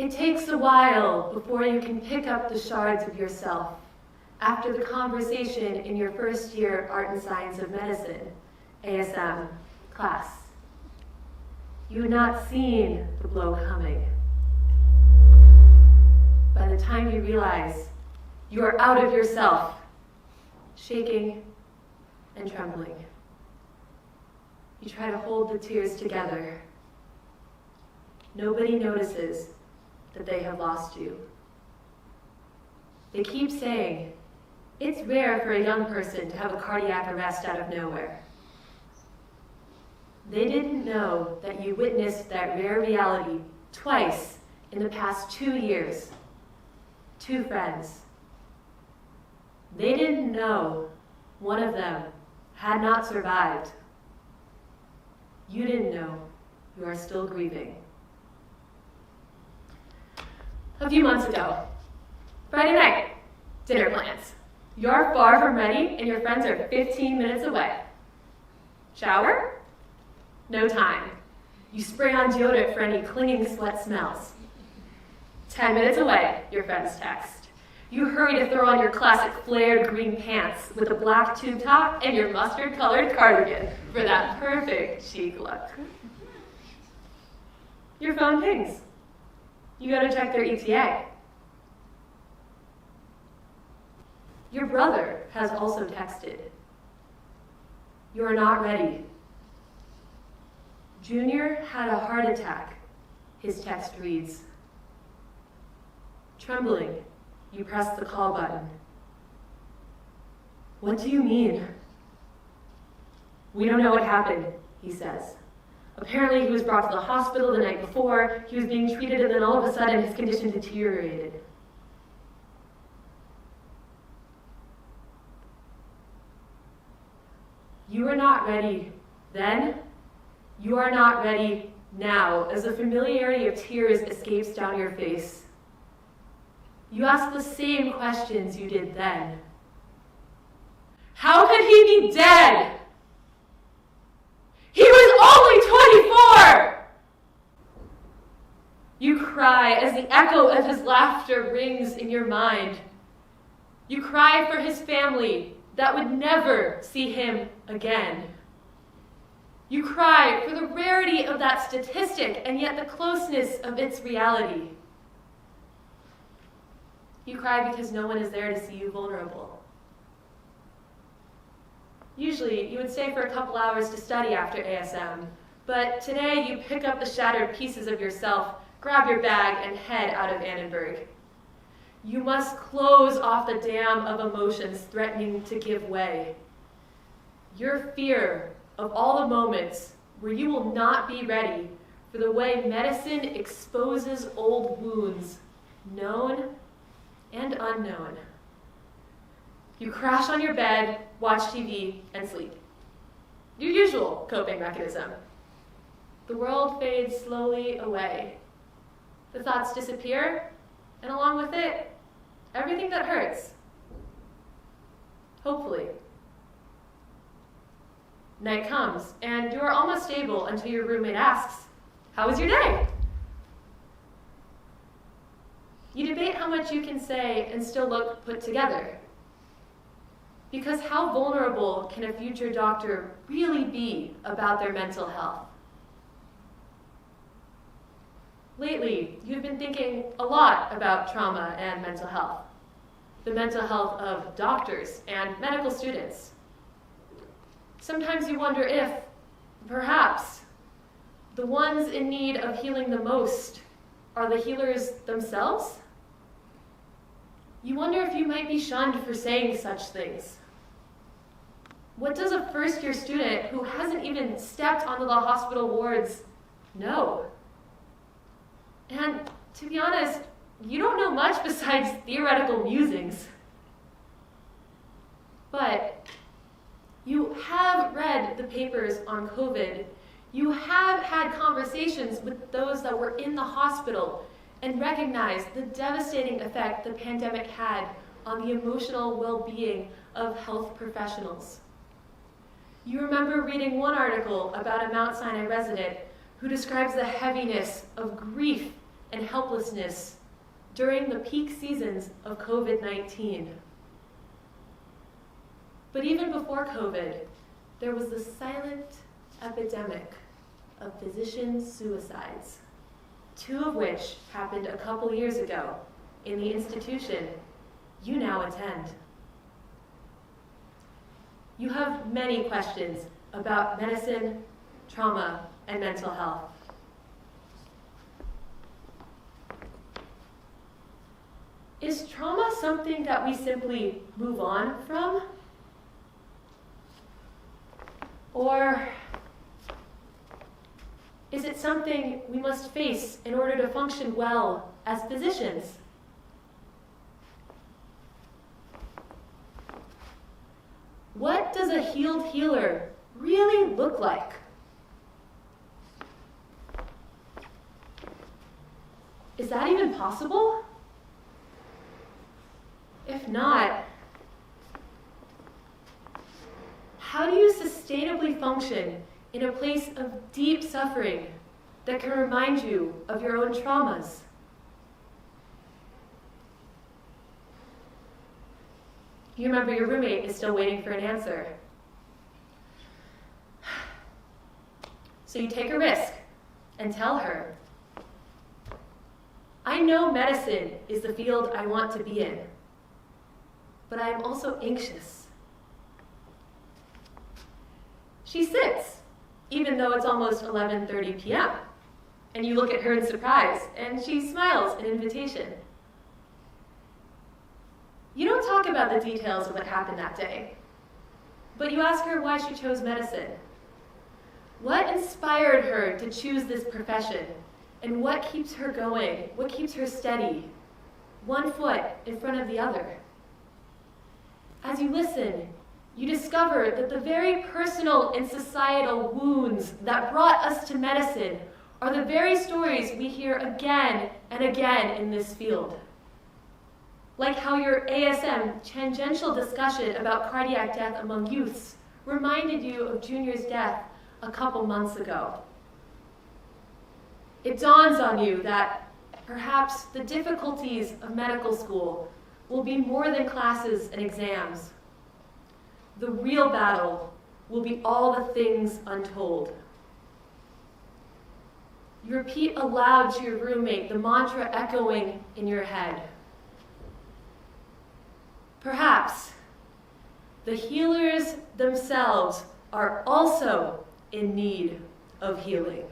It takes a while before you can pick up the shards of yourself after the conversation in your first year Art and Science of Medicine, ASM, class. You had not seen the blow coming. By the time you realize you are out of yourself, shaking and trembling. You try to hold the tears together. Nobody notices that they have lost you. They keep saying, it's rare for a young person to have a cardiac arrest out of nowhere. They didn't know that you witnessed that rare reality twice in the past 2 years. 2 friends. They didn't know one of them had not survived. You didn't know you are still grieving. A few months ago, Friday night, dinner plans. You're far from ready and your friends are 15 minutes away. Shower? No time. You spray on deodorant for any clinging sweat smells. 10 minutes away, your friends text. You hurry to throw on your classic flared green pants with a black tube top and your mustard-colored cardigan for that perfect chic look. Your phone pings. You go to check their ETA. Your brother has also texted. You are not ready. Junior had a heart attack, his text reads. Trembling, you press the call button. What do you mean? We don't know what happened, he says. Apparently he was brought to the hospital the night before, he was being treated, and then all of a sudden his condition deteriorated. You are not ready then. You are not ready now, as the familiarity of tears escapes down your face. You ask the same questions you did then. How could he be dead? He was only 24! You cry as the echo of his laughter rings in your mind. You cry for his family that would never see him again. You cry for the rarity of that statistic and yet the closeness of its reality. You cry because no one is there to see you vulnerable. Usually, you would stay for a couple hours to study after ASM, but today you pick up the shattered pieces of yourself, grab your bag, and head out of Annenberg. You must close off the dam of emotions threatening to give way. Your fear of all the moments where you will not be ready for the way medicine exposes old wounds, known and unknown. You crash on your bed, watch TV, and sleep. Your usual coping mechanism. The world fades slowly away. The thoughts disappear, and along with it, everything that hurts. Hopefully. Night comes, and you are almost stable until your roommate asks, "How was your day?" You debate how much you can say and still look put together. Because how vulnerable can a future doctor really be about their mental health? Lately, you've been thinking a lot about trauma and mental health, the mental health of doctors and medical students. Sometimes you wonder if, perhaps, the ones in need of healing the most are the healers themselves? You wonder if you might be shunned for saying such things. What does a first-year student who hasn't even stepped onto the hospital wards know? And to be honest, you don't know much besides theoretical musings. But you have read the papers on COVID. You have had conversations with those that were in the hospital and recognize the devastating effect the pandemic had on the emotional well-being of health professionals. You remember reading one article about a Mount Sinai resident who describes the heaviness of grief and helplessness during the peak seasons of COVID-19. But even before COVID, there was the silent epidemic of physician suicides, 2 of which happened a couple years ago in the institution you now attend. You have many questions about medicine, trauma, and mental health. Is trauma something that we simply move on from? Or is it something we must face in order to function well as physicians? What does a healed healer really look like? Is that even possible? If not, how do you sustainably function in a place of deep suffering that can remind you of your own traumas? You remember your roommate is still waiting for an answer. So you take a risk and tell her, I know medicine is the field I want to be in, but I am also anxious. She sits, even though it's almost 11:30 p.m., and you look at her in surprise, and she smiles in invitation. You don't talk about the details of what happened that day, but you ask her why she chose medicine. What inspired her to choose this profession, and what keeps her going, what keeps her steady, one foot in front of the other? As you listen, you discover that the very personal and societal wounds that brought us to medicine are the very stories we hear again and again in this field. Like how your ASM tangential discussion about cardiac death among youths reminded you of Junior's death a couple months ago. It dawns on you that perhaps the difficulties of medical school will be more than classes and exams. The real battle will be all the things untold. You repeat aloud to your roommate the mantra echoing in your head. Perhaps the healers themselves are also in need of healing.